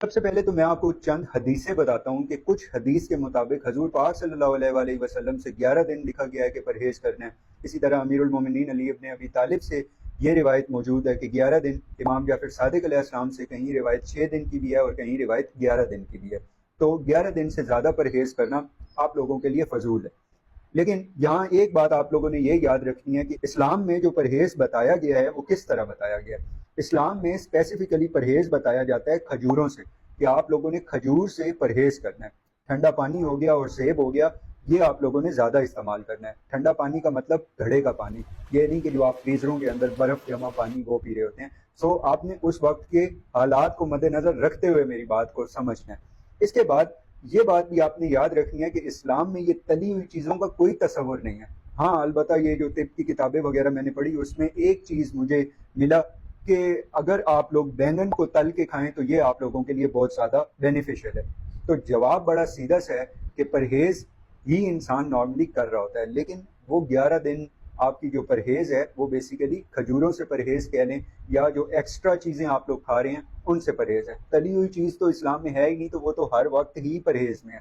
سب سے پہلے تو میں آپ کو چند حدیثیں بتاتا ہوں کہ کچھ حدیث کے مطابق حضور پاک صلی اللہ علیہ وآلہ وسلم سے 11 دن لکھا گیا ہے کہ پرہیز کرنا ہے۔ اسی طرح امیر المومنین علی ابن ابی طالب سے یہ روایت موجود ہے کہ 11 دن، امام جعفر صادق علیہ السلام سے کہیں روایت 6 دن کی بھی ہے اور کہیں روایت 11 دن کی بھی ہے۔ تو 11 دن سے زیادہ پرہیز کرنا آپ لوگوں کے لیے فضول ہے۔ لیکن یہاں ایک بات آپ لوگوں نے یہ یاد رکھنی ہے کہ اسلام میں جو پرہیز بتایا گیا ہے وہ کس طرح بتایا گیا ہے۔ اسلام میں اسپیسیفکلی پرہیز بتایا جاتا ہے کھجوروں سے، کہ آپ لوگوں نے کھجور سے پرہیز کرنا ہے۔ ٹھنڈا پانی ہو گیا اور سیب ہو گیا، یہ آپ لوگوں نے زیادہ استعمال کرنا ہے۔ ٹھنڈا پانی کا مطلب گھڑے کا پانی، یہ نہیں کہ جو آپ فریزروں کے اندر برف جمع پانی وہ پی رہے ہوتے ہیں۔ سو آپ نے اس وقت کے حالات کو مد نظر رکھتے ہوئے میری بات کو سمجھنا ہے۔ اس کے بعد یہ بات بھی آپ نے یاد رکھنی ہے کہ اسلام میں یہ تلی ہوئی چیزوں کا کوئی تصور نہیں ہے۔ ہاں البتہ یہ جو طب کی کتابیں وغیرہ میں نے پڑھی، اس میں ایک چیز مجھے ملا کہ اگر آپ لوگ بینگن کو تل کے کھائیں تو یہ آپ لوگوں کے لیے بہت زیادہ بینیفیشل ہے۔ تو جواب بڑا سیدھا سا ہے کہ پرہیز ہی انسان نارملی کر رہا ہوتا ہے، لیکن وہ 11 دن آپ کی جو پرہیز ہے وہ بیسیکلی کھجوروں سے پرہیز کہہ لیں، یا جو ایکسٹرا چیزیں آپ لوگ کھا رہے ہیں ان سے پرہیز ہے۔ تلی ہوئی چیز تو اسلام میں ہے ہی نہیں، تو وہ تو ہر وقت ہی پرہیز میں ہے۔